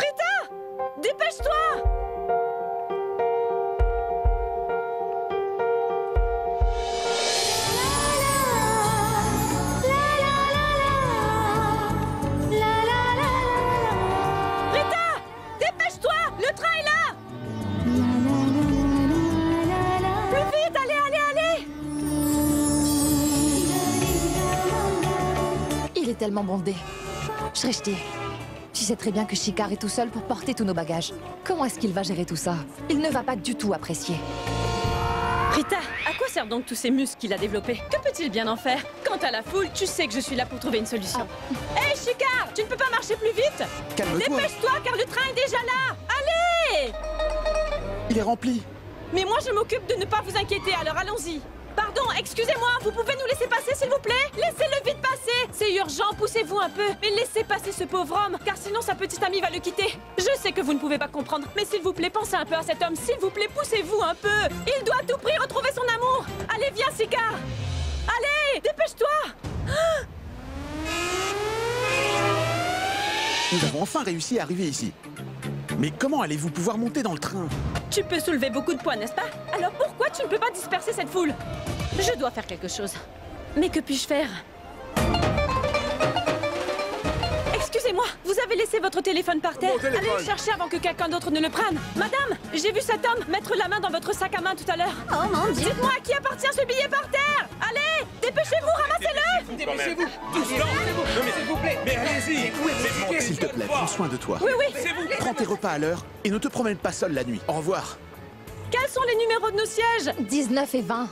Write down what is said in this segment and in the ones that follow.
Rita! Dépêche-toi! Rita! Dépêche-toi! Le train est là! Plus vite! Allez, allez, allez! Il est tellement bondé. Shrishti, tu sais très bien que Shikar est tout seul pour porter tous nos bagages. Comment est-ce qu'il va gérer tout ça? Il ne va pas du tout apprécier. Rita, à quoi servent donc tous ces muscles qu'il a développés? Que peut-il bien en faire? Quant à la foule, tu sais que je suis là pour trouver une solution. Hé, Shikar, tu ne peux pas marcher plus vite? Calme-toi. Dépêche-toi, car le train est déjà là! Allez! Il est rempli. Mais moi, je m'occupe de ne pas vous inquiéter, alors allons-y. Pardon, excusez-moi, vous pouvez nous laisser passer, s'il vous plaît? Laissez-le vite passer! C'est urgent, poussez-vous un peu. Mais laissez passer ce pauvre homme, car sinon sa petite amie va le quitter. Je sais que vous ne pouvez pas comprendre, mais s'il vous plaît, pensez un peu à cet homme. S'il vous plaît, poussez-vous un peu. Il doit à tout prix retrouver son amour. Allez, viens, Shikar. Allez, dépêche-toi. Nous avons enfin réussi à arriver ici. Mais comment allez-vous pouvoir monter dans le train? Tu peux soulever beaucoup de poids, n'est-ce pas? Alors pourquoi tu ne peux pas disperser cette foule? Je dois faire quelque chose. Mais que puis-je faire? Excusez-moi, vous avez laissé votre téléphone par terre. Allez le chercher avant que quelqu'un d'autre ne le prenne. Madame, j'ai vu cet homme mettre la main dans votre sac à main tout à l'heure. Oh mon Dieu! Dites-moi à qui appartient ce billet par terre. Allez, dépêchez-vous, ramassez-le. Dépêchez-vous! Doucement! Non mais s'il vous plaît! Mais allez-y! S'il te plaît, prends soin de toi. Oui, oui. Prends tes repas à l'heure et ne te promène pas seul la nuit. Au revoir. Quels sont les numéros de nos sièges? 19 et 20.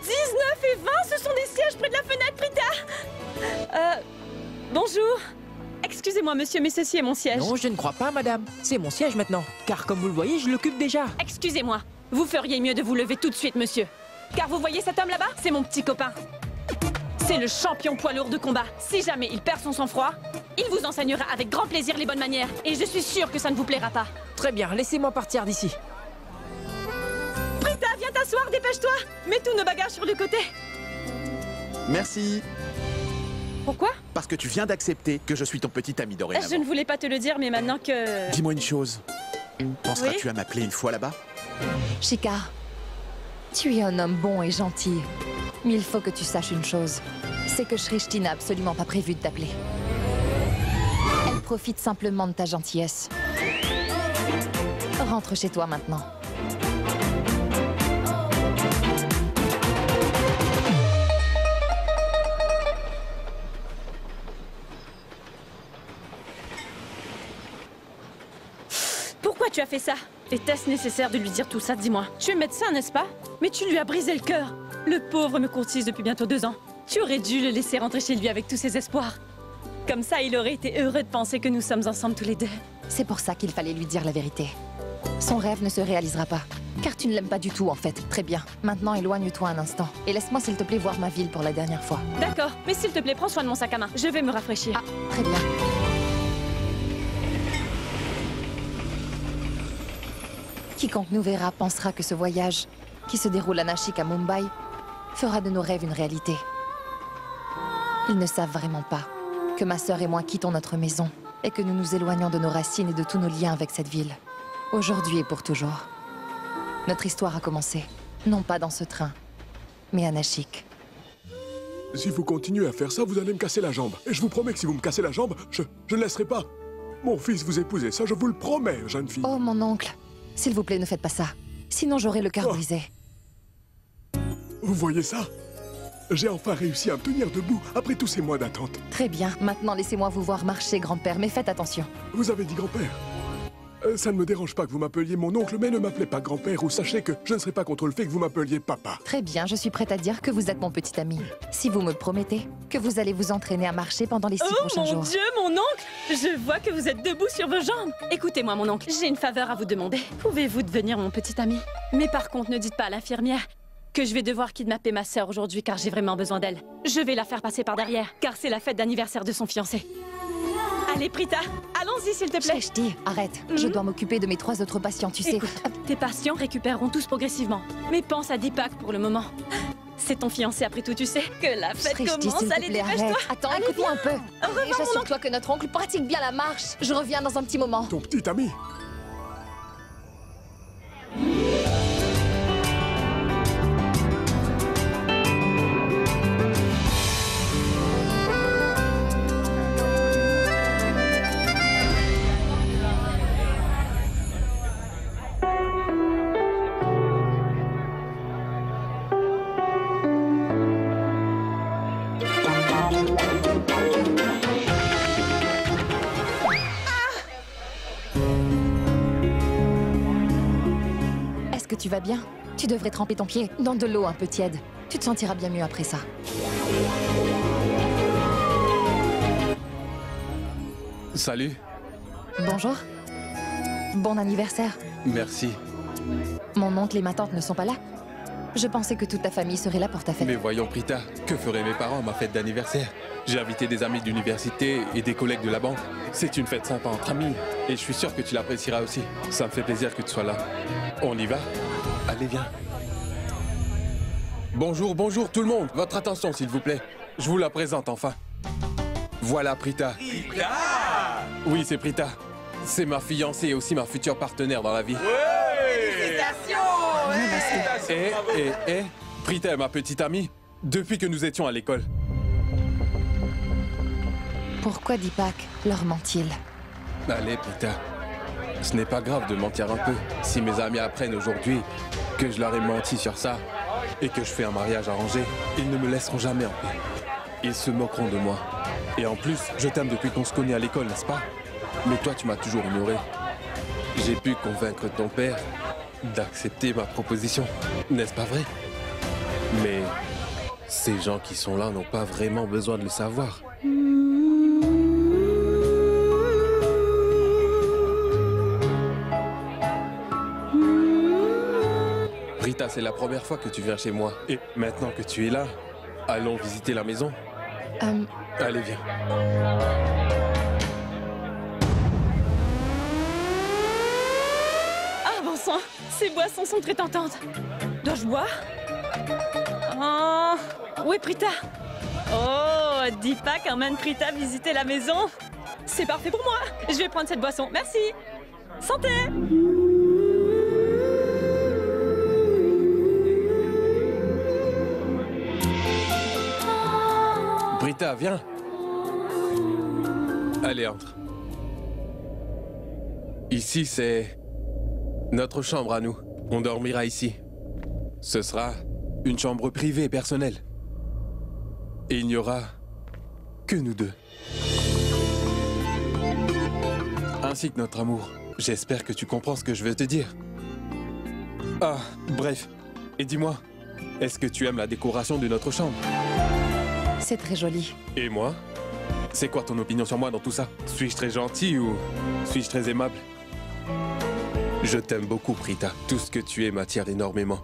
19 et 20, ce sont des sièges près de la fenêtre, Rita. Bonjour. Excusez-moi, monsieur, mais ceci est mon siège. Non, je ne crois pas, madame. C'est mon siège maintenant. Car comme vous le voyez, je l'occupe déjà. Excusez-moi. Vous feriez mieux de vous lever tout de suite, monsieur. Car vous voyez cet homme là-bas? C'est mon petit copain. C'est le champion poids lourd de combat. Si jamais il perd son sang-froid, il vous enseignera avec grand plaisir les bonnes manières. Et je suis sûre que ça ne vous plaira pas. Très bien, laissez-moi partir d'ici. Rita, viens t'asseoir, dépêche-toi. Mets tous nos bagages sur le côté. Merci. Pourquoi? Parce que tu viens d'accepter que je suis ton petit ami dorénavant. Je ne voulais pas te le dire, mais maintenant que... Dis-moi une chose. Penseras-tu à m'appeler une fois là-bas? Shikar, tu es un homme bon et gentil. Mais il faut que tu saches une chose. C'est que Shrishti n'a absolument pas prévu de t'appeler. Elle profite simplement de ta gentillesse. Rentre chez toi maintenant. Pourquoi tu as fait ça? Était-ce nécessaire de lui dire tout ça, dis-moi? Tu es médecin, n'est-ce pas? Mais tu lui as brisé le cœur. Le pauvre me courtise depuis bientôt 2 ans. Tu aurais dû le laisser rentrer chez lui avec tous ses espoirs. Comme ça, il aurait été heureux de penser que nous sommes ensemble tous les deux. C'est pour ça qu'il fallait lui dire la vérité. Son rêve ne se réalisera pas. Car tu ne l'aimes pas du tout, en fait. Très bien. Maintenant, éloigne-toi un instant. Et laisse-moi, s'il te plaît, voir ma ville pour la dernière fois. D'accord, mais s'il te plaît, prends soin de mon sac à main. Je vais me rafraîchir. Ah, très bien. Quiconque nous verra pensera que ce voyage, qui se déroule à Nashik à Mumbai, fera de nos rêves une réalité. Ils ne savent vraiment pas que ma sœur et moi quittons notre maison et que nous nous éloignons de nos racines et de tous nos liens avec cette ville. Aujourd'hui et pour toujours. Notre histoire a commencé, non pas dans ce train, mais à Nashik. Si vous continuez à faire ça, vous allez me casser la jambe. Et je vous promets que si vous me cassez la jambe, je ne laisserai pas mon fils vous épouser. Ça, je vous le promets, jeune fille. Oh, mon oncle, s'il vous plaît, ne faites pas ça. Sinon, j'aurai le cœur brisé. Vous voyez ça? J'ai enfin réussi à me tenir debout après tous ces mois d'attente. Très bien. Maintenant, laissez-moi vous voir marcher, grand-père, mais faites attention. Vous avez dit grand-père. Ça ne me dérange pas que vous m'appeliez mon oncle, mais ne m'appelez pas grand-père ou sachez que je ne serai pas contre le fait que vous m'appeliez papa. Très bien, je suis prête à dire que vous êtes mon petit ami. Si vous me promettez que vous allez vous entraîner à marcher pendant les 6 prochains jours. Oh mon Dieu, mon oncle! Je vois que vous êtes debout sur vos jambes. Écoutez-moi, mon oncle, j'ai une faveur à vous demander. Pouvez-vous devenir mon petit ami? Mais par contre, ne dites pas à l'infirmière que je vais devoir kidnapper ma sœur aujourd'hui car j'ai vraiment besoin d'elle. Je vais la faire passer par derrière, car c'est la fête d'anniversaire de son fiancé. Allez, Prita, allons-y, s'il te plaît. Shrishti, arrête. Je dois m'occuper de mes 3 autres patients, tu sais. Écoute, tes patients récupéreront tous progressivement. Mais pense à Deepak pour le moment. C'est ton fiancé après tout, tu sais. Que la fête Srishti, commence, s'il te allez, plaît, dépêche-toi. arrête. Attends, écoute-moi un peu. Et j'assure-toi que notre oncle pratique bien la marche. Je reviens dans un petit moment. Ton petit ami. Est-ce que tu vas bien? Tu devrais tremper ton pied dans de l'eau un peu tiède. Tu te sentiras bien mieux après ça. Salut. Bonjour. Bon anniversaire. Merci. Mon oncle et ma tante ne sont pas là. Je pensais que toute ta famille serait là pour ta fête. Mais voyons, Prita, que feraient mes parents à ma fête d'anniversaire? J'ai invité des amis d'université et des collègues de la banque. C'est une fête sympa entre amis et je suis sûr que tu l'apprécieras aussi. Ça me fait plaisir que tu sois là. On y va? Allez, viens. Bonjour, bonjour tout le monde. Votre attention, s'il vous plaît. Je vous la présente enfin. Voilà Prita. Prita! Oui, c'est Prita. C'est ma fiancée et aussi ma future partenaire dans la vie. Prita est ma petite amie depuis que nous étions à l'école. Pourquoi Deepak leur ment-il? Allez, Prita. Ce n'est pas grave de mentir un peu. Si mes amis apprennent aujourd'hui que je leur ai menti sur ça et que je fais un mariage arrangé, ils ne me laisseront jamais en paix. Ils se moqueront de moi. Et en plus, je t'aime depuis qu'on se connaît à l'école, n'est-ce pas? Mais toi, tu m'as toujours ignoré. J'ai pu convaincre ton père d'accepter ma proposition, n'est-ce pas vrai? Mais ces gens qui sont là n'ont pas vraiment besoin de le savoir. Rita, c'est la première fois que tu viens chez moi. Et maintenant que tu es là, allons visiter la maison. Allez, viens. Ah, bon sang, ces boissons sont très tentantes. Dois-je boire? Oh, où est Prita? Oh, Deepak emmène Prita visiter la maison. C'est parfait pour moi. Je vais prendre cette boisson. Merci. Santé! Prita, viens. Allez, entre. Ici, c'est notre chambre à nous. On dormira ici. Ce sera une chambre privée et personnelle. Et il n'y aura que nous deux. Ainsi que notre amour. J'espère que tu comprends ce que je veux te dire. Ah, bref. Et dis-moi, est-ce que tu aimes la décoration de notre chambre? C'est très joli. Et moi? C'est quoi ton opinion sur moi dans tout ça? Suis-je très gentil ou suis-je très aimable? Je t'aime beaucoup, Prita. Tout ce que tu es m'attire énormément.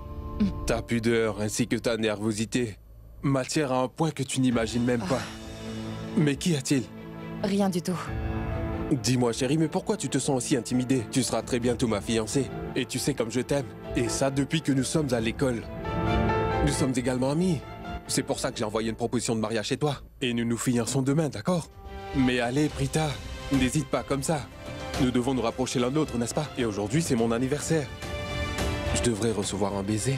Ta pudeur ainsi que ta nervosité m'attirent à un point que tu n'imagines même pas. Mais qu'y a-t-il? Rien du tout. Dis-moi, chérie, mais pourquoi tu te sens aussi intimidée? Tu seras très bientôt ma fiancée. Et tu sais comme je t'aime. Et ça depuis que nous sommes à l'école. Nous sommes également amis. C'est pour ça que j'ai envoyé une proposition de mariage chez toi. Et nous nous fiançons demain, d'accord? Mais allez, Prita, n'hésite pas comme ça. Nous devons nous rapprocher l'un de l'autre, n'est-ce pas? Et aujourd'hui, c'est mon anniversaire. Je devrais recevoir un baiser.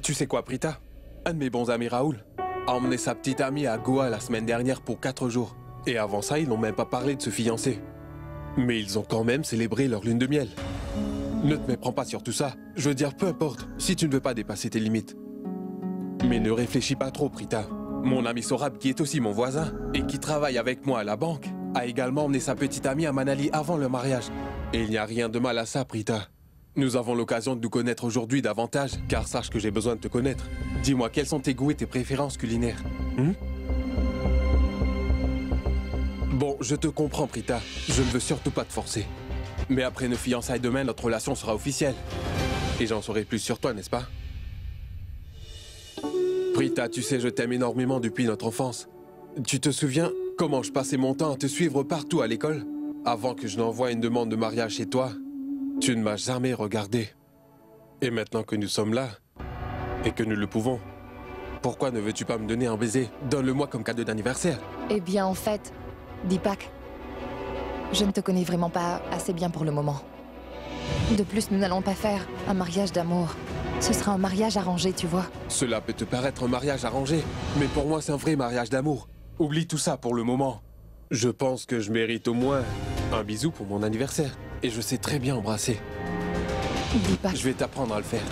Tu sais quoi, Prita? Un de mes bons amis, Raoul, a emmené sa petite amie à Goa la semaine dernière pour 4 jours. Et avant ça, ils n'ont même pas parlé de se fiancer. Mais ils ont quand même célébré leur lune de miel. Ne te méprends pas sur tout ça. Je veux dire, peu importe, si tu ne veux pas dépasser tes limites. Mais ne réfléchis pas trop, Prita. Mon ami Sorab, qui est aussi mon voisin, et qui travaille avec moi à la banque, a également emmené sa petite amie à Manali avant le mariage. Et il n'y a rien de mal à ça, Prita. Nous avons l'occasion de nous connaître aujourd'hui davantage, car sache que j'ai besoin de te connaître. Dis-moi, quels sont tes goûts et tes préférences culinaires? Bon, je te comprends, Prita. Je ne veux surtout pas te forcer. Mais après nos fiançailles demain, notre relation sera officielle. Et j'en saurai plus sur toi, n'est-ce pas? Prita, tu sais, je t'aime énormément depuis notre enfance. Tu te souviens comment je passais mon temps à te suivre partout à l'école? Avant que je n'envoie une demande de mariage chez toi, tu ne m'as jamais regardé. Et maintenant que nous sommes là, et que nous le pouvons, pourquoi ne veux-tu pas me donner un baiser? Donne-le-moi comme cadeau d'anniversaire. Eh bien, en fait, Deepak, je ne te connais vraiment pas assez bien pour le moment. De plus, nous n'allons pas faire un mariage d'amour. Ce sera un mariage arrangé, tu vois. Cela peut te paraître un mariage arrangé, mais pour moi c'est un vrai mariage d'amour. Oublie tout ça pour le moment. Je pense que je mérite au moins un bisou pour mon anniversaire. Et je sais très bien embrasser. Deepak, Je vais t'apprendre à le faire.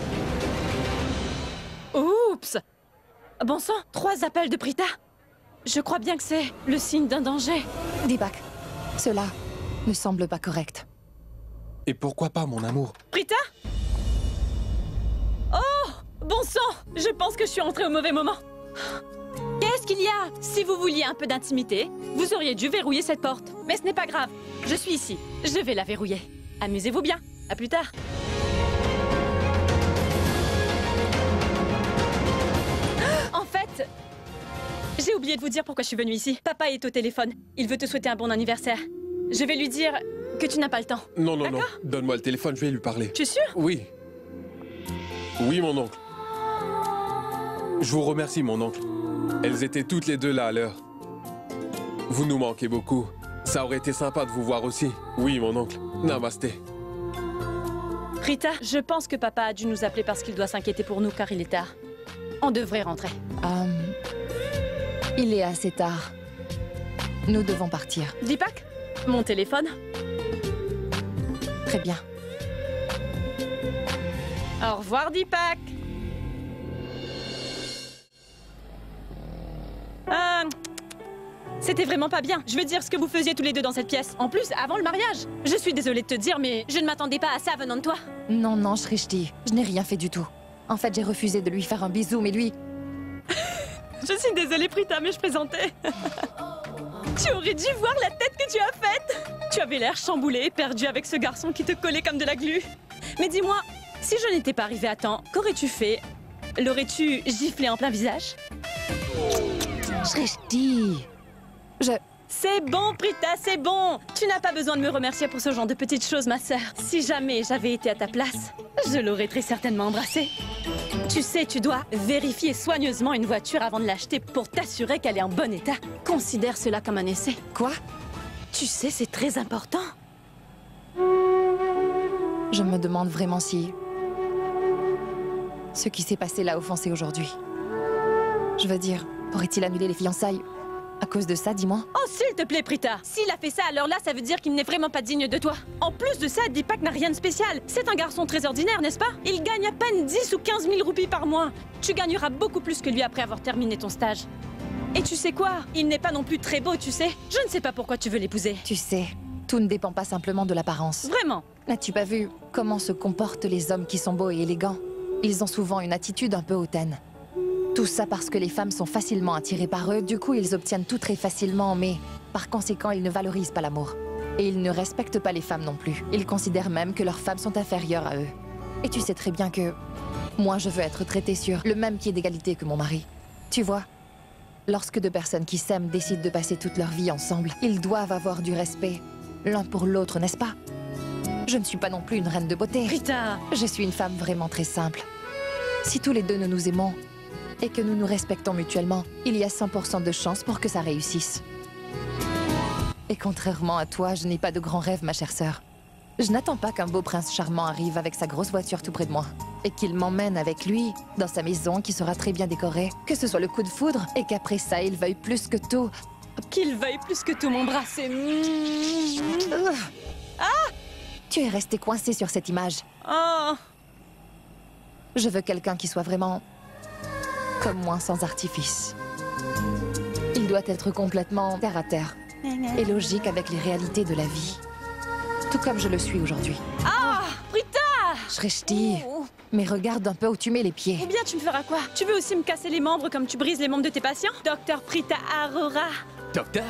Oups! Bon sang, 3 appels de Prita. Je crois bien que c'est le signe d'un danger. Deepak, cela ne semble pas correct. Et pourquoi pas, mon amour? Prita? Oh! Bon sang! Je pense que je suis entrée au mauvais moment. Qu'est-ce qu'il y a? Si vous vouliez un peu d'intimité, vous auriez dû verrouiller cette porte. Mais ce n'est pas grave. Je suis ici. Je vais la verrouiller. Amusez-vous bien. À plus tard. En fait, j'ai oublié de vous dire pourquoi je suis venue ici. Papa est au téléphone. Il veut te souhaiter un bon anniversaire. Je vais lui dire que tu n'as pas le temps. Non, non, non. D'accord. Donne-moi le téléphone, je vais lui parler. Tu es sûr? Oui. Oui, mon oncle. Je vous remercie, mon oncle. Elles étaient toutes les deux là à l'heure. Vous nous manquez beaucoup. Ça aurait été sympa de vous voir aussi. Oui, mon oncle. Namasté. Rita, je pense que papa a dû nous appeler parce qu'il doit s'inquiéter pour nous car il est tard. On devrait rentrer. Il est assez tard. Nous devons partir. Deepak, mon téléphone. Très bien. Au revoir, Deepak. C'était vraiment pas bien. Je veux dire ce que vous faisiez tous les deux dans cette pièce. En plus, avant le mariage. Je suis désolée de te dire, mais je ne m'attendais pas à ça venant de toi. Non, non, Shrishti, je n'ai rien fait du tout. En fait, j'ai refusé de lui faire un bisou, mais lui... Je suis désolée, Prita, mais je plaisantais. Tu aurais dû voir la tête que tu as faite. Tu avais l'air chamboulé, perdu avec ce garçon qui te collait comme de la glu. Mais dis-moi, si je n'étais pas arrivée à temps, qu'aurais-tu fait? L'aurais-tu giflé en plein visage? Shrishti, C'est bon, Prita, c'est bon. Tu n'as pas besoin de me remercier pour ce genre de petites choses, ma sœur. Si jamais j'avais été à ta place, je l'aurais très certainement embrassée. Tu sais, tu dois vérifier soigneusement une voiture avant de l'acheter pour t'assurer qu'elle est en bon état. Considère cela comme un essai. Quoi? Tu sais, c'est très important. Je me demande vraiment si... ce qui s'est passé l'a offensé aujourd'hui. Je veux dire, aurait-il annulé les fiançailles? À cause de ça, dis-moi. Oh, s'il te plaît, Prita. S'il a fait ça, alors là, ça veut dire qu'il n'est vraiment pas digne de toi. En plus de ça, Deepak n'a rien de spécial. C'est un garçon très ordinaire, n'est-ce pas? Il gagne à peine 10 ou 15 000 roupies par mois. Tu gagneras beaucoup plus que lui après avoir terminé ton stage. Et tu sais quoi? Il n'est pas non plus très beau, tu sais. Je ne sais pas pourquoi tu veux l'épouser. Tu sais, tout ne dépend pas simplement de l'apparence. Vraiment. N'as-tu pas vu comment se comportent les hommes qui sont beaux et élégants? Ils ont souvent une attitude un peu hautaine. Tout ça parce que les femmes sont facilement attirées par eux, du coup ils obtiennent tout très facilement, mais par conséquent ils ne valorisent pas l'amour. Et ils ne respectent pas les femmes non plus. Ils considèrent même que leurs femmes sont inférieures à eux. Et tu sais très bien que moi je veux être traitée sur le même pied d'égalité que mon mari. Tu vois, lorsque deux personnes qui s'aiment décident de passer toute leur vie ensemble, ils doivent avoir du respect l'un pour l'autre, n'est-ce pas? Je ne suis pas non plus une reine de beauté. Rita. Je suis une femme vraiment très simple. Si tous les deux nous nous aimons et que nous nous respectons mutuellement, il y a 100% de chances pour que ça réussisse. Et contrairement à toi, je n'ai pas de grands rêves, ma chère sœur. Je n'attends pas qu'un beau prince charmant arrive avec sa grosse voiture tout près de moi et qu'il m'emmène avec lui dans sa maison qui sera très bien décorée, que ce soit le coup de foudre et qu'après ça, il veuille plus que tout. Qu'il veuille plus que tout m'embrasser. Tu es resté coincé sur cette image. Oh. Je veux quelqu'un qui soit vraiment comme moi, sans artifice. Il doit être complètement terre à terre et logique avec les réalités de la vie. Tout comme je le suis aujourd'hui. Ah, Prita. Shrishti, mais regarde un peu où tu mets les pieds. Eh bien, tu me feras quoi? Tu veux aussi me casser les membres comme tu brises les membres de tes patients? Docteur Prita Arora. Docteur?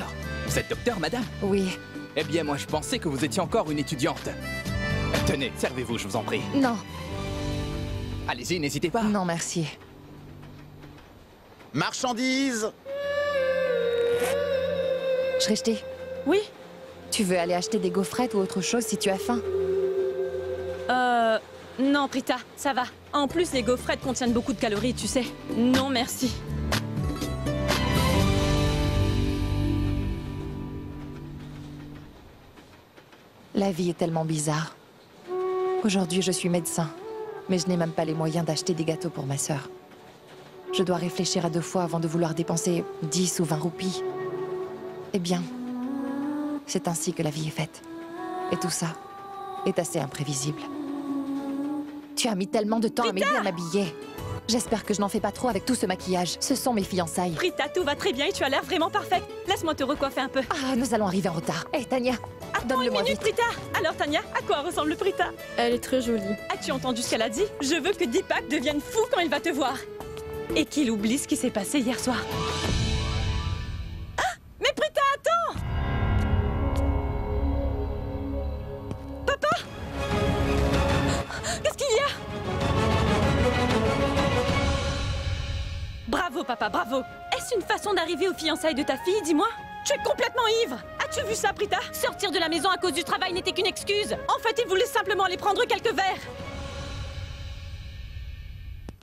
Vous êtes docteur, madame? Oui. Eh bien, moi, je pensais que vous étiez encore une étudiante. Tenez, servez-vous, je vous en prie. Non, Allez-y, n'hésitez pas. non merci. Marchandises! Shrishti, Oui? tu veux aller acheter des gaufrettes ou autre chose si tu as faim? Non, Prita, ça va. En plus, les gaufrettes contiennent beaucoup de calories, tu sais. Non, merci. La vie est tellement bizarre. Aujourd'hui, je suis médecin, mais je n'ai même pas les moyens d'acheter des gâteaux pour ma sœur. Je dois réfléchir à 2 fois avant de vouloir dépenser 10 ou 20 roupies. Eh bien, c'est ainsi que la vie est faite. Et tout ça est assez imprévisible. Tu as mis tellement de temps à m'aider à m'habiller. J'espère que je n'en fais pas trop avec tout ce maquillage. Ce sont mes fiançailles. Prita, tout va très bien et tu as l'air vraiment parfaite. Laisse-moi te recoiffer un peu. Ah, nous allons arriver en retard. Hé, Tania, Attends une donne-le-moi minute, vite. Prita. Alors, Tania, à quoi ressemble Prita? Elle est très jolie. As-tu entendu ce qu'elle a dit? Je veux que Deepak devienne fou quand il va te voir. Et qu'il oublie ce qui s'est passé hier soir. Ah! Mais Prita, attends! Papa? Qu'est-ce qu'il y a? Bravo, papa, bravo! Est-ce une façon d'arriver aux fiançailles de ta fille, dis-moi? Tu es complètement ivre! As-tu vu ça, Prita? Sortir de la maison à cause du travail n'était qu'une excuse! En fait, il voulait simplement aller prendre quelques verres!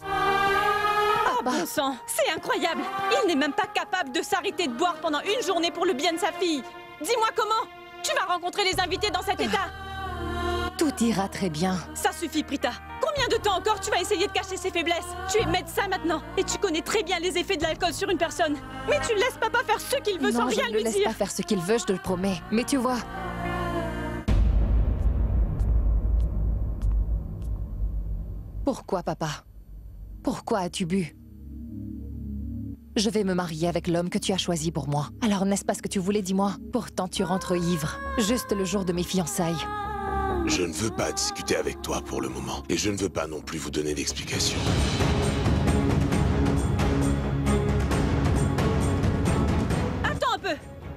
Oh, bon sang! C'est incroyable! Il n'est même pas capable de s'arrêter de boire pendant une journée pour le bien de sa fille! Dis-moi comment? Tu vas rencontrer les invités dans cet état! Tout ira très bien. Ça suffit, Prita! Combien de temps encore tu vas essayer de cacher ses faiblesses? Tu es médecin maintenant, et tu connais très bien les effets de l'alcool sur une personne. Mais tu laisses papa faire ce qu'il veut sans rien je ne lui le laisse dire. pas faire ce qu'il veut, je te le promets. Mais tu vois... Pourquoi, papa? Pourquoi as-tu bu? Je vais me marier avec l'homme que tu as choisi pour moi. Alors n'est-ce pas ce que tu voulais, dis-moi? Pourtant tu rentres ivre, juste le jour de mes fiançailles. Je ne veux pas discuter avec toi pour le moment. Et je ne veux pas non plus vous donner d'explications. Attends un peu!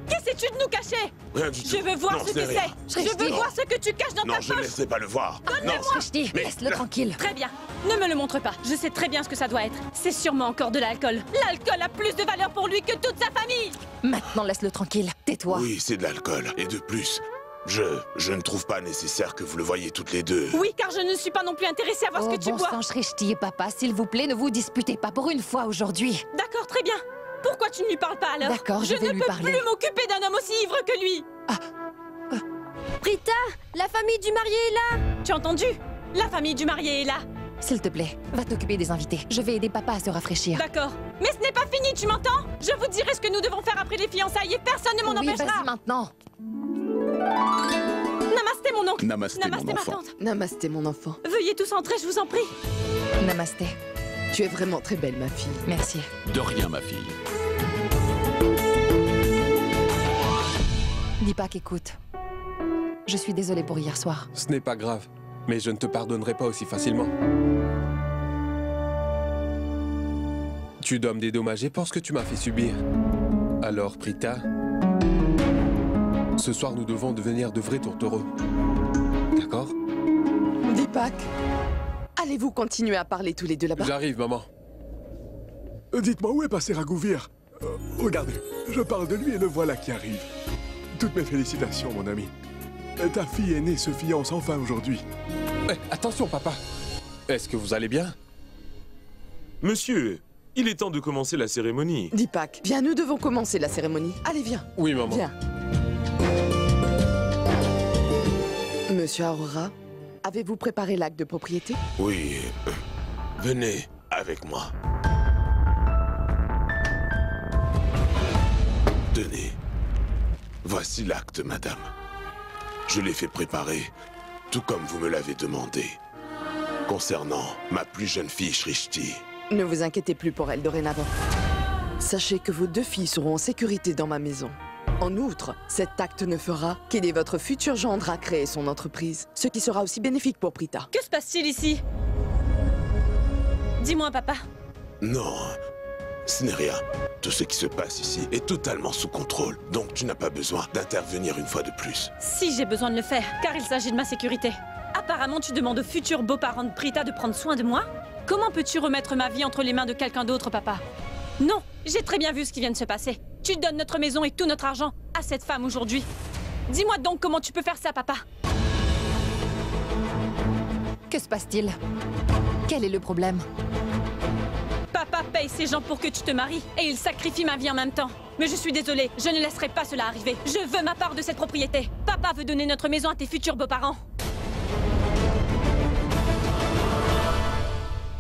Qu'essaies-tu de nous cacher? Rien du tout. Je veux voir Non, ce que n'est rien. c'est! Je veux voir ce que tu caches dans Non, ta je ne poche! laisserai pas le voir. Non, Shrishti, Mais- laisse-le tranquille. Très bien. Ne me le montre pas. Je sais très bien ce que ça doit être. C'est sûrement encore de l'alcool. L'alcool a plus de valeur pour lui que toute sa famille! Maintenant laisse-le tranquille. Tais-toi. oui, c'est de l'alcool. Et de plus, je ne trouve pas nécessaire que vous le voyiez toutes les deux. Oui, car je ne suis pas non plus intéressée à voir Oh, ce que tu bon bois. sang, Shrishti et papa, s'il vous plaît, ne vous disputez pas pour une fois aujourd'hui. D'accord, très bien. Pourquoi tu ne lui parles pas alors? D'accord, je vais ne lui peux parler. plus m'occuper d'un homme aussi ivre que lui! Prita, la famille du marié est là. Tu as entendu? La famille du marié est là. S'il te plaît, va t'occuper des invités. Je vais aider papa à se rafraîchir. D'accord. Mais ce n'est pas fini, tu m'entends? Je vous dirai ce que nous devons faire après les fiançailles et personne ne m'en Oui, empêchera. vas-y maintenant. Namasté, mon oncle. Namasté, mon ma enfant. tante. Namasté, mon enfant. Veuillez tous entrer, je vous en prie. Namasté. Tu es vraiment très belle, ma fille. Merci. De rien, ma fille. Deepak, écoute. Je suis désolée pour hier soir. Ce n'est pas grave, mais je ne te pardonnerai pas aussi facilement. Tu dois me dédommager pour ce que tu m'as fait subir. Alors, Prita, ce soir nous devons devenir de vrais tourtereaux. D'accord? Deepak, allez-vous continuer à parler tous les deux là-bas? J'arrive, maman. Dites-moi, où est passé Ragouvir? Regardez, je parle de lui et le voilà qui arrive. Toutes mes félicitations, mon ami. Ta fille aînée se fiance enfin aujourd'hui. Eh, attention, papa. Est-ce que vous allez bien? Monsieur, il est temps de commencer la cérémonie. Deepak, bien, nous devons commencer la cérémonie. Allez, viens. Oui, maman. Viens. Monsieur Aurora, avez-vous préparé l'acte de propriété? Oui, venez avec moi. Tenez. Voici l'acte, madame. Je l'ai fait préparer, tout comme vous me l'avez demandé. Concernant ma plus jeune fille, Shrishti. Ne vous inquiétez plus pour elle dorénavant. Sachez que vos 2 filles seront en sécurité dans ma maison. En outre, cet acte ne fera qu'aider votre futur gendre à créer son entreprise, ce qui sera aussi bénéfique pour Prita. Que se passe-t-il ici? Dis-moi, papa. Non, ce n'est rien. Tout ce qui se passe ici est totalement sous contrôle, donc tu n'as pas besoin d'intervenir une fois de plus. Si j'ai besoin de le faire, car il s'agit de ma sécurité. Apparemment, tu demandes aux futurs beaux-parents de Prita de prendre soin de moi? Comment peux-tu remettre ma vie entre les mains de quelqu'un d'autre, papa? Non, j'ai très bien vu ce qui vient de se passer. Tu donnes notre maison et tout notre argent à cette femme aujourd'hui. Dis-moi donc comment tu peux faire ça, papa? Que se passe-t-il? Quel est le problème? Papa paye ces gens pour que tu te maries et il sacrifie ma vie en même temps. Mais je suis désolée, je ne laisserai pas cela arriver. Je veux ma part de cette propriété. Papa veut donner notre maison à tes futurs beaux-parents.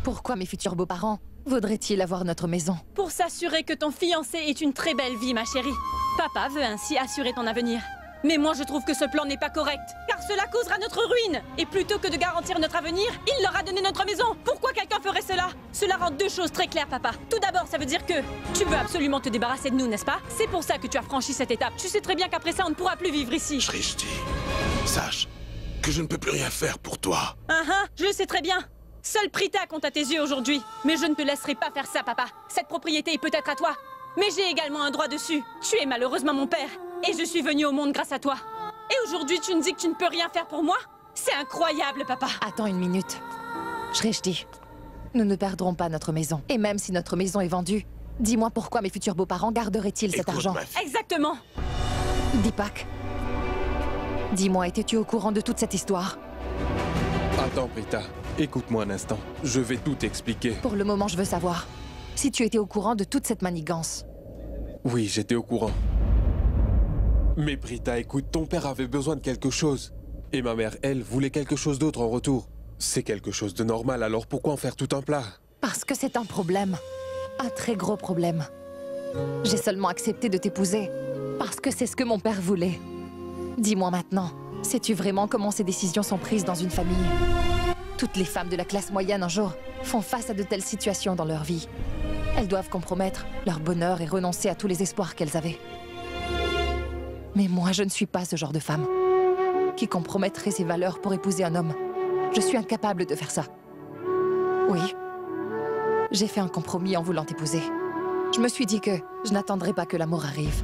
Pourquoi mes futurs beaux-parents voudraient-ils avoir notre maison? Pour s'assurer que ton fiancé ait une très belle vie, ma chérie. Papa veut ainsi assurer ton avenir. Mais moi, je trouve que ce plan n'est pas correct, car cela causera notre ruine. Et plutôt que de garantir notre avenir, il leur a donné notre maison. Pourquoi quelqu'un ferait cela? Cela rend deux choses très claires, papa. Tout d'abord, ça veut dire que tu veux absolument te débarrasser de nous, n'est-ce pas? C'est pour ça que tu as franchi cette étape. Tu sais très bien qu'après ça, on ne pourra plus vivre ici. Shrishti, sache que je ne peux plus rien faire pour toi. Je le sais très bien. Seul Prita compte à tes yeux aujourd'hui. Mais je ne te laisserai pas faire ça, papa. Cette propriété est peut-être à toi, mais j'ai également un droit dessus. Tu es malheureusement mon père, et je suis venue au monde grâce à toi. Et aujourd'hui, tu me dis que tu ne peux rien faire pour moi? C'est incroyable, papa. Attends une minute. Shrishti, nous ne perdrons pas notre maison. Et même si notre maison est vendue, dis-moi pourquoi mes futurs beaux-parents garderaient-ils cet argent? Exactement. Deepak, dis-moi, étais-tu au courant de toute cette histoire? Attends, Prita. Écoute-moi un instant. Je vais tout expliquer. Pour le moment, je veux savoir si tu étais au courant de toute cette manigance. Oui, j'étais au courant. Mais Prita, écoute, ton père avait besoin de quelque chose. Et ma mère, elle, voulait quelque chose d'autre en retour. C'est quelque chose de normal, alors pourquoi en faire tout un plat? Parce que c'est un problème. Un très gros problème. J'ai seulement accepté de t'épouser parce que c'est ce que mon père voulait. Dis-moi maintenant, sais-tu vraiment comment ces décisions sont prises dans une famille? Toutes les femmes de la classe moyenne un jour font face à de telles situations dans leur vie. Elles doivent compromettre leur bonheur et renoncer à tous les espoirs qu'elles avaient. Mais moi, je ne suis pas ce genre de femme qui compromettrait ses valeurs pour épouser un homme. Je suis incapable de faire ça. Oui, j'ai fait un compromis en voulant t'épouser. Je me suis dit que je n'attendrai pas que l'amour arrive.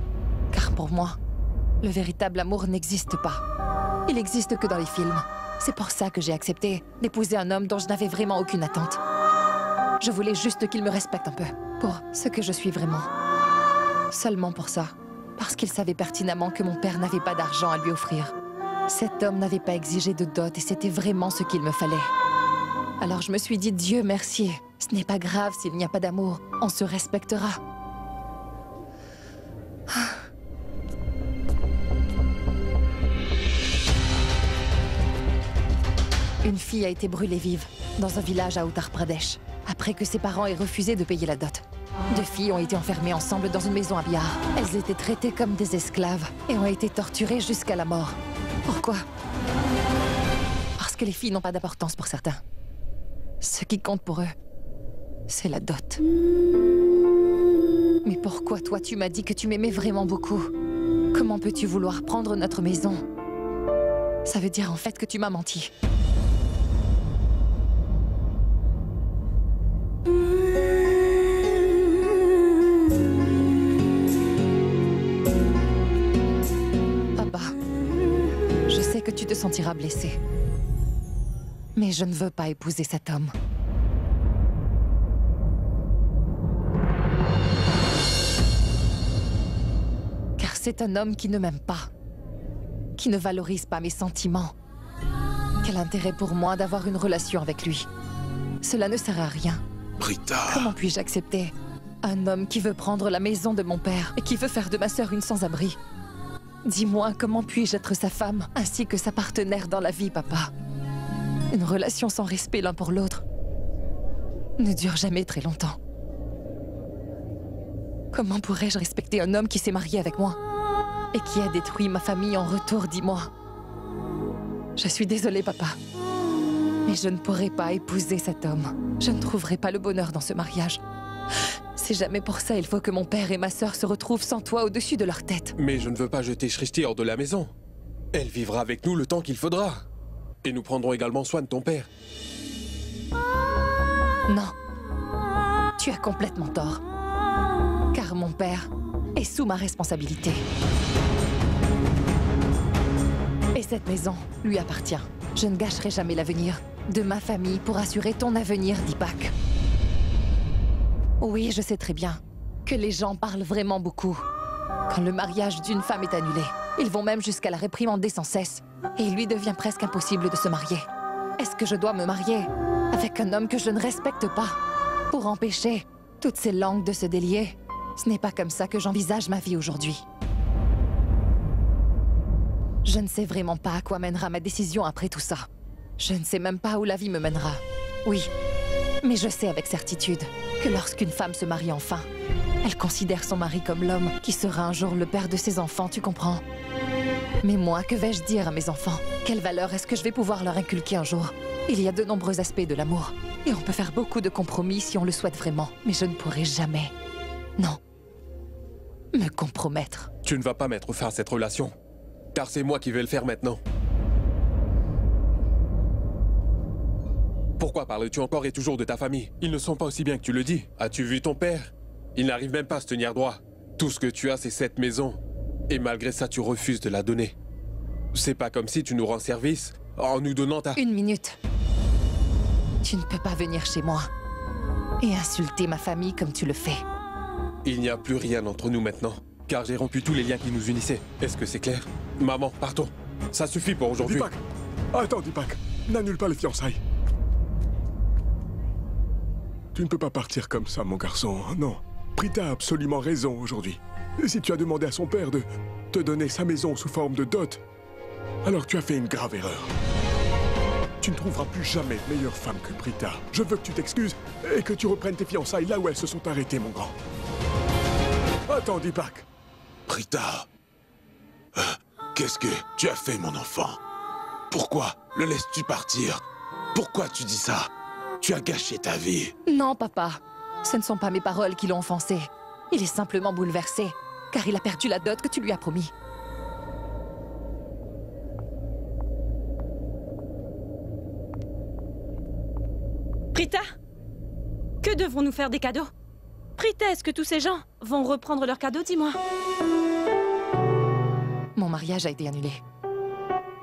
Car pour moi, le véritable amour n'existe pas. Il n'existe que dans les films. C'est pour ça que j'ai accepté d'épouser un homme dont je n'avais vraiment aucune attente. Je voulais juste qu'il me respecte un peu, pour ce que je suis vraiment. Seulement pour ça. Parce qu'il savait pertinemment que mon père n'avait pas d'argent à lui offrir. Cet homme n'avait pas exigé de dot et c'était vraiment ce qu'il me fallait. Alors je me suis dit, Dieu merci, ce n'est pas grave s'il n'y a pas d'amour, on se respectera. Une fille a été brûlée vive dans un village à Uttar Pradesh, après que ses parents aient refusé de payer la dot. Deux filles ont été enfermées ensemble dans une maison à Bihar. Elles étaient traitées comme des esclaves et ont été torturées jusqu'à la mort. Pourquoi? Parce que les filles n'ont pas d'importance pour certains. Ce qui compte pour eux, c'est la dot. Mais pourquoi toi tu m'as dit que tu m'aimais vraiment beaucoup? Comment peux-tu vouloir prendre notre maison? Ça veut dire en fait que tu m'as menti. Que tu te sentiras blessé. Mais je ne veux pas épouser cet homme. Car c'est un homme qui ne m'aime pas, qui ne valorise pas mes sentiments. Quel intérêt pour moi d'avoir une relation avec lui? Cela ne sert à rien. Prita! Comment puis-je accepter un homme qui veut prendre la maison de mon père et qui veut faire de ma sœur une sans-abri? Dis-moi, comment puis-je être sa femme, ainsi que sa partenaire dans la vie, papa? Une relation sans respect l'un pour l'autre ne dure jamais très longtemps. Comment pourrais-je respecter un homme qui s'est marié avec moi et qui a détruit ma famille en retour, dis-moi? Je suis désolée, papa, mais je ne pourrai pas épouser cet homme. Je ne trouverai pas le bonheur dans ce mariage. Si jamais pour ça, il faut que mon père et ma sœur se retrouvent sans toi au-dessus de leur tête. Mais je ne veux pas jeter Shrishti hors de la maison. Elle vivra avec nous le temps qu'il faudra. Et nous prendrons également soin de ton père. Non. Tu as complètement tort. Car mon père est sous ma responsabilité. Et cette maison lui appartient. Je ne gâcherai jamais l'avenir de ma famille pour assurer ton avenir, Deepak. Oui, je sais très bien que les gens parlent vraiment beaucoup quand le mariage d'une femme est annulé. Ils vont même jusqu'à la réprimander sans cesse. Et il lui devient presque impossible de se marier. Est-ce que je dois me marier avec un homme que je ne respecte pas pour empêcher toutes ces langues de se délier? Ce n'est pas comme ça que j'envisage ma vie aujourd'hui. Je ne sais vraiment pas à quoi mènera ma décision après tout ça. Je ne sais même pas où la vie me mènera. Oui, mais je sais avec certitude que lorsqu'une femme se marie enfin, elle considère son mari comme l'homme qui sera un jour le père de ses enfants, tu comprends? Mais moi, que vais-je dire à mes enfants? Quelle valeur est-ce que je vais pouvoir leur inculquer un jour? Il y a de nombreux aspects de l'amour, et on peut faire beaucoup de compromis si on le souhaite vraiment. Mais je ne pourrai jamais, non, me compromettre. Tu ne vas pas mettre fin à cette relation, car c'est moi qui vais le faire maintenant. Pourquoi parles-tu encore et toujours de ta famille? Ils ne sont pas aussi bien que tu le dis. As-tu vu ton père? Il n'arrive même pas à se tenir droit. Tout ce que tu as, c'est cette maison. Et malgré ça, tu refuses de la donner. C'est pas comme si tu nous rends service en nous donnant ta... Une minute. Tu ne peux pas venir chez moi et insulter ma famille comme tu le fais. Il n'y a plus rien entre nous maintenant, car j'ai rompu tous les liens qui nous unissaient. Est-ce que c'est clair? Maman, partons. Ça suffit pour aujourd'hui. Deepak! Attends, Deepak. N'annule pas les fiançailles. Tu ne peux pas partir comme ça, mon garçon. Non. Prita a absolument raison aujourd'hui. Et si tu as demandé à son père de te donner sa maison sous forme de dot, alors tu as fait une grave erreur. Tu ne trouveras plus jamais de meilleure femme que Prita. Je veux que tu t'excuses et que tu reprennes tes fiançailles là où elles se sont arrêtées, mon grand. Attends, Deepak. Prita, qu'est-ce que tu as fait, mon enfant? Pourquoi le laisses-tu partir? Pourquoi tu dis ça? Tu as gâché ta vie. Non, papa. Ce ne sont pas mes paroles qui l'ont offensé. Il est simplement bouleversé, car il a perdu la dot que tu lui as promis. Prita, que devrons-nous faire des cadeaux? Prita, est-ce que tous ces gens vont reprendre leurs cadeaux, dis-moi? Mon mariage a été annulé.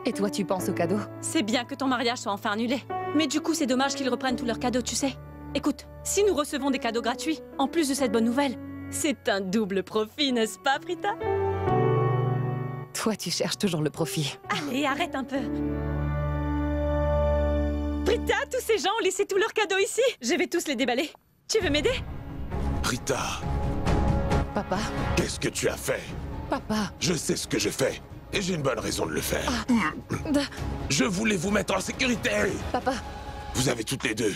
Et toi, tu penses aux cadeaux? C'est bien que ton mariage soit enfin annulé. Mais du coup, c'est dommage qu'ils reprennent tous leurs cadeaux, tu sais. Écoute, si nous recevons des cadeaux gratuits, en plus de cette bonne nouvelle, c'est un double profit, n'est-ce pas, Prita? Toi, tu cherches toujours le profit. Allez, arrête un peu. Prita, tous ces gens ont laissé tous leurs cadeaux ici. Je vais tous les déballer. Tu veux m'aider? Prita, Papa? qu'est-ce que tu as fait? Papa? Je sais ce que je fais, et j'ai une bonne raison de le faire. Ah. Je voulais vous mettre en sécurité. Papa? Vous avez toutes les deux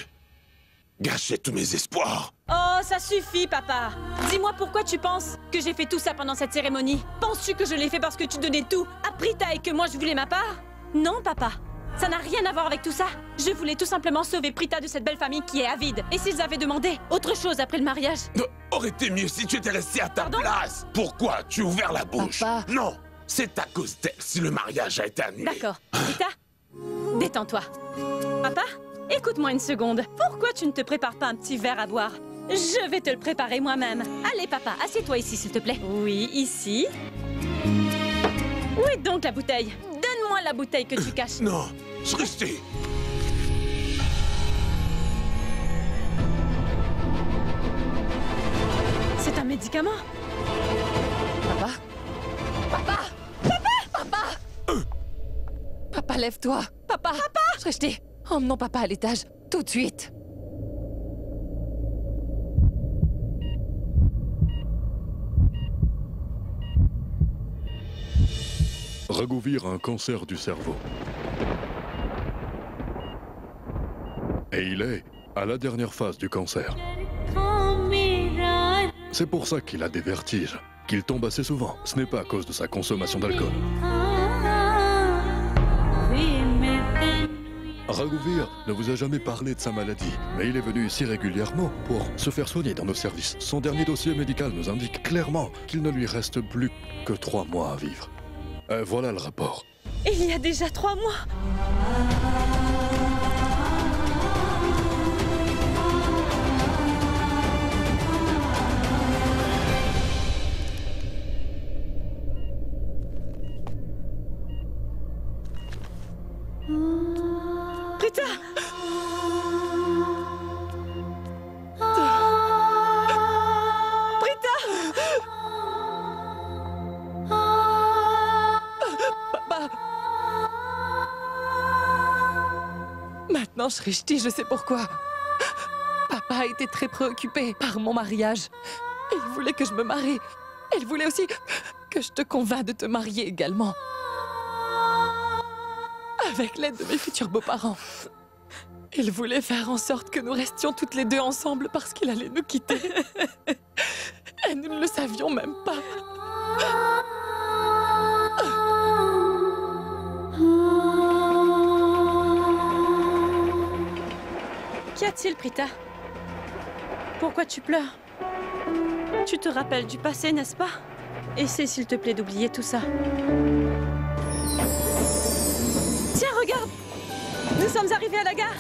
gâché tous mes espoirs. Oh, ça suffit, papa. Dis-moi pourquoi tu penses que j'ai fait tout ça pendant cette cérémonie. Penses-tu que je l'ai fait parce que tu donnais tout à Prita et que moi je voulais ma part? Non, papa. Ça n'a rien à voir avec tout ça. Je voulais tout simplement sauver Prita de cette belle famille qui est avide. Et s'ils avaient demandé autre chose après le mariage? Aurait été mieux si tu étais resté à ta place. Pourquoi tu as ouvert la bouche? Papa. Non, c'est à cause d'elle si le mariage a été annulé. D'accord. Prita, détends-toi. Papa, écoute-moi une seconde. Pourquoi tu ne te prépares pas un petit verre à boire? Je vais te le préparer moi-même. Allez, papa, assieds-toi ici, s'il te plaît. Oui, ici. Où est donc la bouteille? Donne-moi la bouteille que tu caches. Non, Srishti. C'est un médicament. Papa? Papa? Papa? Papa? Papa, lève-toi. Papa? Papa? Srishti, emmenons papa à l'étage, tout de suite. Raghuveer a un cancer du cerveau. Et il est à la dernière phase du cancer. C'est pour ça qu'il a des vertiges, qu'il tombe assez souvent. Ce n'est pas à cause de sa consommation d'alcool. Raghuveer ne vous a jamais parlé de sa maladie, mais il est venu ici régulièrement pour se faire soigner dans nos services. Son dernier dossier médical nous indique clairement qu'il ne lui reste plus que 3 mois à vivre. Voilà le rapport. Il y a déjà 3 mois. Prita! Prita! Ma maintenant, Shrishti, je sais pourquoi. Papa a été très préoccupé par mon mariage. Il voulait que je me marie. Il voulait aussi que je te convainc de te marier également. Avec l'aide de mes futurs beaux-parents. Il voulait faire en sorte que nous restions toutes les deux ensemble parce qu'il allait nous quitter. Et nous ne le savions même pas. Qu'y a-t-il, Prita? Pourquoi tu pleures? Tu te rappelles du passé, n'est-ce pas? Essaie, s'il te plaît, d'oublier tout ça. Tiens, regarde! Nous sommes arrivés à la gare!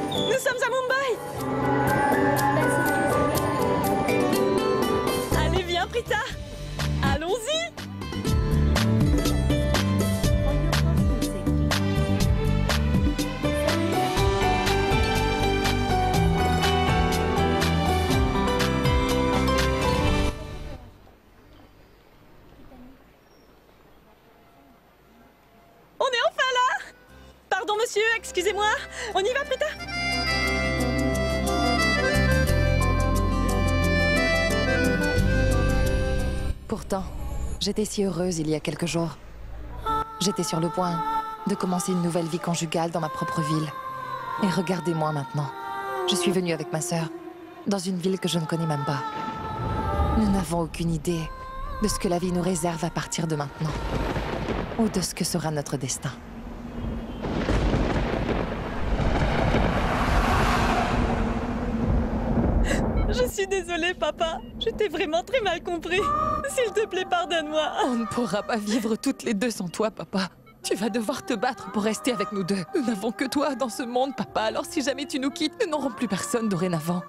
Nous sommes à Mumbai! Allez, viens, Prita! Allons-y! On est enfin là! Pardon, monsieur, excusez-moi. On y va, Prita? Pourtant, j'étais si heureuse il y a quelques jours. J'étais sur le point de commencer une nouvelle vie conjugale dans ma propre ville. Et regardez-moi maintenant. Je suis venue avec ma sœur, dans une ville que je ne connais même pas. Nous n'avons aucune idée de ce que la vie nous réserve à partir de maintenant. Ou de ce que sera notre destin. Je suis désolée, papa. Je t'ai vraiment très mal compris. S'il te plaît, pardonne-moi. On ne pourra pas vivre toutes les deux sans toi, papa. Tu vas devoir te battre pour rester avec nous deux. Nous n'avons que toi dans ce monde, papa. Alors si jamais tu nous quittes, nous n'aurons plus personne dorénavant.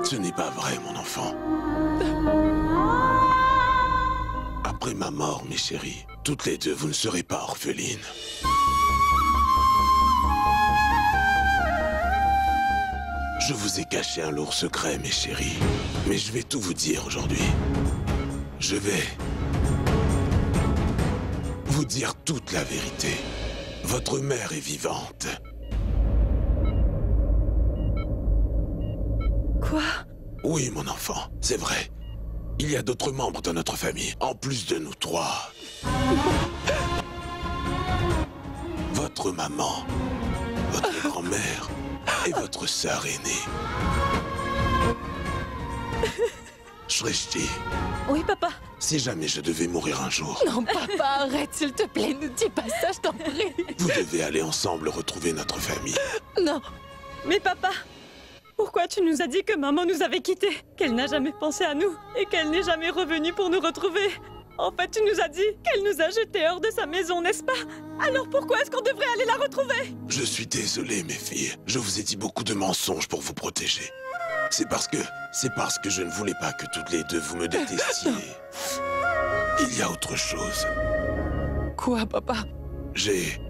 Ce n'est pas vrai, mon enfant. Après ma mort, mes chéris, toutes les deux, vous ne serez pas orphelines. Je vous ai caché un lourd secret, mes chéris. Mais je vais tout vous dire aujourd'hui. Je vais vous dire toute la vérité. Votre mère est vivante. Quoi? Oui, mon enfant, c'est vrai. Il y a d'autres membres de notre famille, en plus de nous trois. Votre maman, votre grand-mère et votre sœur aînée. Shrishti. Oui, papa. Si jamais je devais mourir un jour... Non, papa, arrête, s'il te plaît, ne dis pas ça, je t'en prie. Vous devez aller ensemble retrouver notre famille. Non. Mais papa, pourquoi tu nous as dit que maman nous avait quittés? Qu'elle n'a jamais pensé à nous et qu'elle n'est jamais revenue pour nous retrouver? En fait, tu nous as dit qu'elle nous a jetés hors de sa maison, n'est-ce pas? Alors pourquoi est-ce qu'on devrait aller la retrouver? Je suis désolé, mes filles. Je vous ai dit beaucoup de mensonges pour vous protéger. C'est parce que je ne voulais pas que toutes les deux vous me détestiez. Il y a autre chose. Quoi, papa? J'ai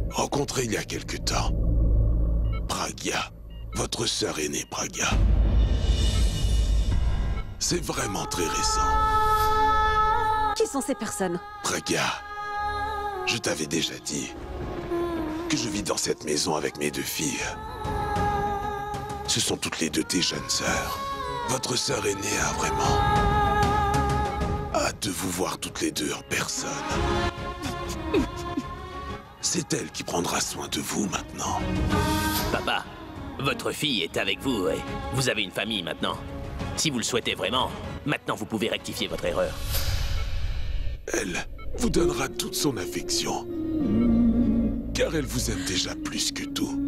rencontré il y a quelque temps Pragya, votre sœur aînée Pragya. C'est vraiment très récent. Qui sont ces personnes? Pragya, je t'avais déjà dit que je vis dans cette maison avec mes deux filles. Ce sont toutes les deux tes jeunes sœurs. Votre sœur aînée a vraiment hâte de vous voir toutes les deux en personne. C'est elle qui prendra soin de vous maintenant. Papa, votre fille est avec vous et vous avez une famille maintenant. Si vous le souhaitez vraiment, maintenant vous pouvez rectifier votre erreur. Elle vous donnera toute son affection, car elle vous aime déjà plus que tout.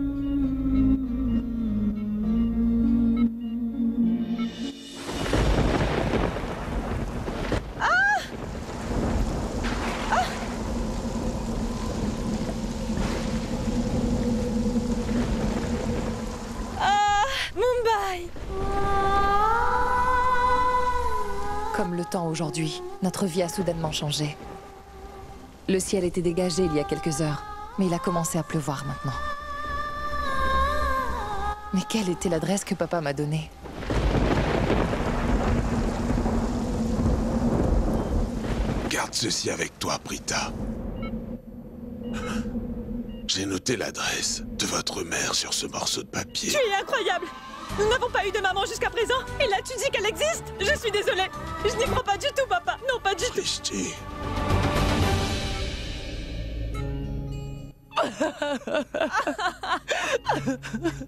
Mumbai! Comme le temps aujourd'hui, notre vie a soudainement changé. Le ciel était dégagé il y a quelques heures, mais il a commencé à pleuvoir maintenant. Mais quelle était l'adresse que papa m'a donnée? Garde ceci avec toi, Prita. J'ai noté l'adresse de votre mère sur ce morceau de papier. Tu es incroyable! Nous n'avons pas eu de maman jusqu'à présent. Et là, tu dis qu'elle existe? Je suis désolée. Je n'y crois pas du tout, papa. Non, pas du Christy.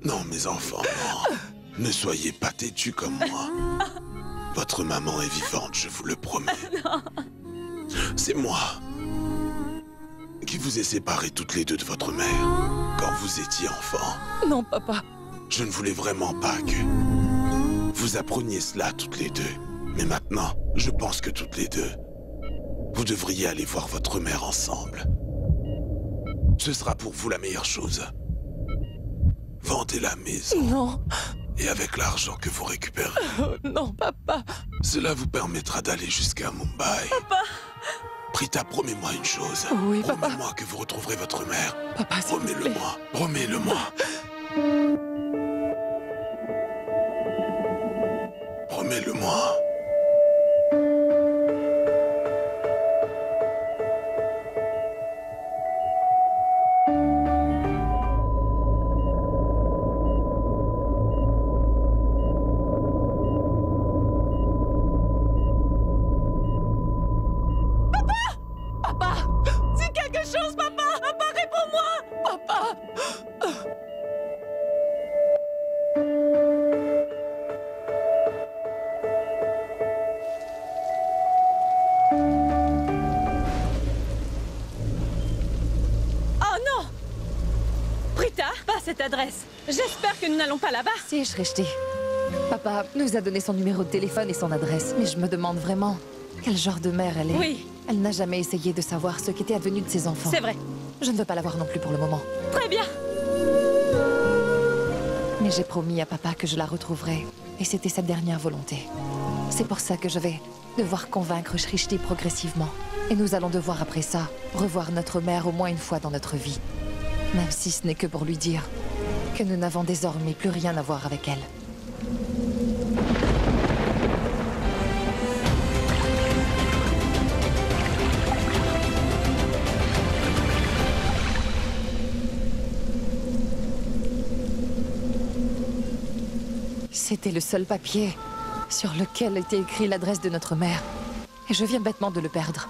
Non, mes enfants, non. Ne soyez pas têtus comme moi. Votre maman est vivante, je vous le promets. C'est moi qui vous ai séparés toutes les deux de votre mère quand vous étiez enfants. Non, papa. Je ne voulais vraiment pas que vous appreniez cela toutes les deux. Mais maintenant, je pense que toutes les deux, vous devriez aller voir votre mère ensemble. Ce sera pour vous la meilleure chose. Vendez la maison. Non. Et avec l'argent que vous récupérez... Oh, non, papa. Cela vous permettra d'aller jusqu'à Mumbai. Papa. Prita, promets-moi une chose. Oui, papa. Promets-moi que vous retrouverez votre mère. Papa, s'il vous plaît. Promets-le-moi. Promets-le-moi. Promets-le-moi. Cette adresse. J'espère que nous n'allons pas là-bas. Si, Shrishti. Papa nous a donné son numéro de téléphone et son adresse. Mais je me demande vraiment quel genre de mère elle est. Oui. Elle n'a jamais essayé de savoir ce qu'était advenu de ses enfants. C'est vrai. Je ne veux pas la voir non plus pour le moment. Très bien. Mais j'ai promis à papa que je la retrouverai. Et c'était sa dernière volonté. C'est pour ça que je vais devoir convaincre Shrishti progressivement. Et nous allons devoir après ça revoir notre mère au moins une fois dans notre vie. Même si ce n'est que pour lui dire que nous n'avons désormais plus rien à voir avec elle. C'était le seul papier sur lequel était écrit l'adresse de notre mère. Et je viens bêtement de le perdre.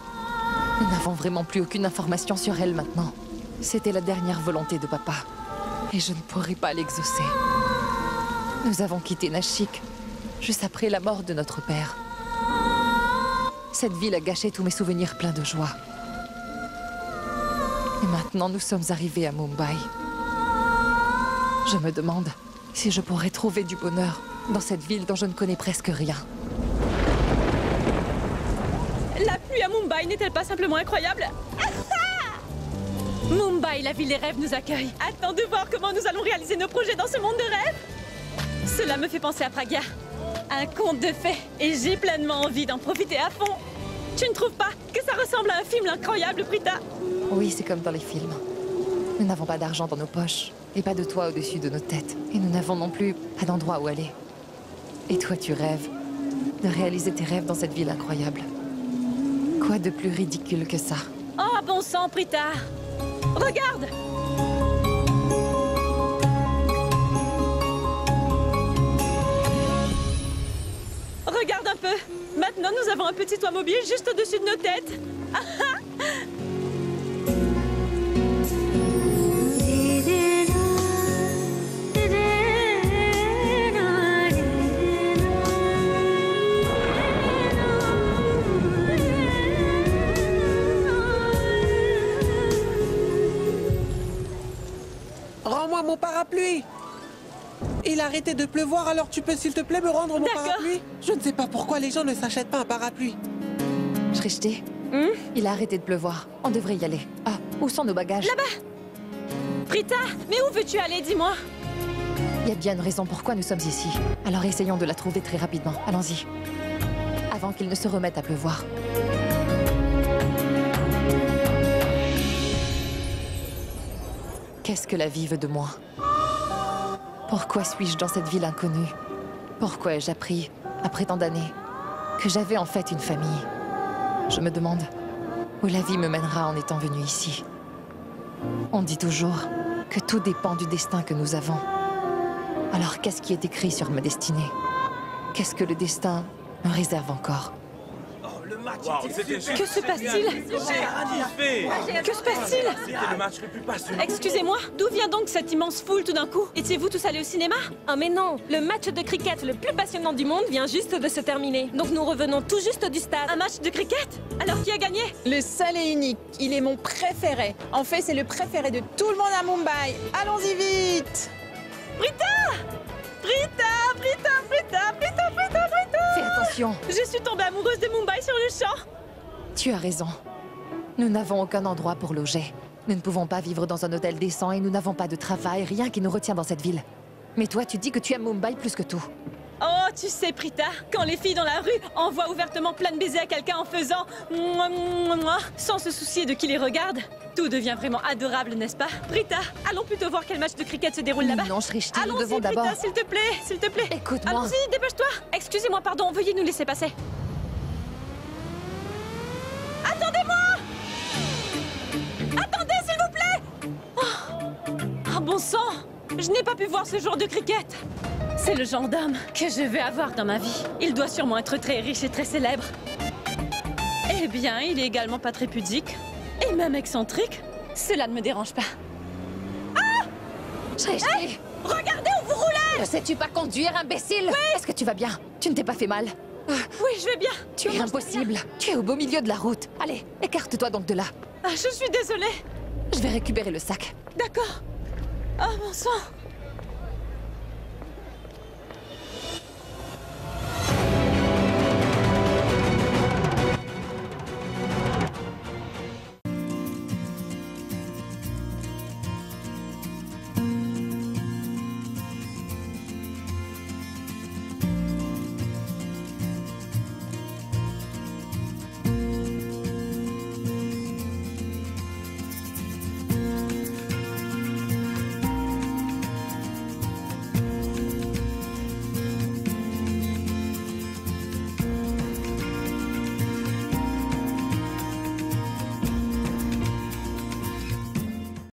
Nous n'avons vraiment plus aucune information sur elle maintenant. C'était la dernière volonté de papa. Et je ne pourrai pas l'exaucer. Nous avons quitté Nashik juste après la mort de notre père. Cette ville a gâché tous mes souvenirs pleins de joie. Et maintenant, nous sommes arrivés à Mumbai. Je me demande si je pourrais trouver du bonheur dans cette ville dont je ne connais presque rien. La pluie à Mumbai n'est-elle pas simplement incroyable? Mumbai, la ville des rêves, nous accueille. Attends de voir comment nous allons réaliser nos projets dans ce monde de rêves. Cela me fait penser à Pragya. Un conte de fées. Et j'ai pleinement envie d'en profiter à fond. Tu ne trouves pas que ça ressemble à un film incroyable, Prita? Oui, c'est comme dans les films. Nous n'avons pas d'argent dans nos poches. Et pas de toit au-dessus de nos têtes. Et nous n'avons non plus pas d'endroit où aller. Et toi, tu rêves de réaliser tes rêves dans cette ville incroyable. Quoi de plus ridicule que ça? Oh, bon sang, Prita! Regarde! Regarde un peu. Maintenant, nous avons un petit toit mobile juste au-dessus de nos têtes. Rends-moi mon parapluie! Il a arrêté de pleuvoir, alors tu peux s'il te plaît me rendre mon parapluie? Je ne sais pas pourquoi les gens ne s'achètent pas un parapluie. Shrishti, il a arrêté de pleuvoir. On devrait y aller. Ah, où sont nos bagages? Là-bas! Prita, mais où veux-tu aller, dis-moi? Il y a bien une raison pourquoi nous sommes ici. Alors essayons de la trouver très rapidement. Allons-y. Avant qu'il ne se remette à pleuvoir. Qu'est-ce que la vie veut de moi? Pourquoi suis-je dans cette ville inconnue? Pourquoi ai-je appris, après tant d'années, que j'avais en fait une famille? Je me demande où la vie me mènera en étant venue ici. On dit toujours que tout dépend du destin que nous avons. Alors qu'est-ce qui est écrit sur ma destinée? Qu'est-ce que le destin me réserve encore? Que se passe-t-il? Que se passe-t-il? Excusez-moi, d'où vient donc cette immense foule tout d'un coup? Étiez-vous tous allés au cinéma? Oh mais non, le match de cricket le plus passionnant du monde vient juste de se terminer. Donc nous revenons tout juste du stade. Un match de cricket? Alors qui a gagné? Le seul et unique, il est mon préféré. En fait, c'est le préféré de tout le monde à Mumbai. Allons-y vite! Brita! Brita! Brita! Brita! Brita! Brita! Brita! Fais attention! Je suis tombée amoureuse de Mumbai sur le champ! Tu as raison. Nous n'avons aucun endroit pour loger. Nous ne pouvons pas vivre dans un hôtel décent et nous n'avons pas de travail, rien qui nous retient dans cette ville. Mais toi, tu dis que tu aimes Mumbai plus que tout. Oh, tu sais, Prita, quand les filles dans la rue envoient ouvertement plein de baisers à quelqu'un en faisant mouah, mouah, mouah, sans se soucier de qui les regarde, tout devient vraiment adorable, n'est-ce pas? Prita, allons plutôt voir quel match de cricket se déroule là-bas. Non, Shrishti, nous devons d'abord... Allons-y, Prita, s'il te plaît. Écoute-moi. Allons-y, dépêche-toi. Excusez-moi, pardon, veuillez nous laisser passer. Attendez-moi! Attendez, s'il vous plaît! Oh, bon sang! Je n'ai pas pu voir ce jour de cricket. C'est le genre d'homme que je vais avoir dans ma vie. Il doit sûrement être très riche et très célèbre. Eh bien, il est également pas très pudique. Et même excentrique. Cela ne me dérange pas. Ah! Shrishti! Hey! Regardez où vous roulez! Ne sais-tu pas conduire, imbécile? Oui! Est-ce que tu vas bien? Tu ne t'es pas fait mal? Oui, je vais bien. Tu es impossible. Tu es au beau milieu de la route. Allez, écarte-toi donc de là. Ah, je suis désolée. Je vais récupérer le sac. D'accord. Oh, mon sang.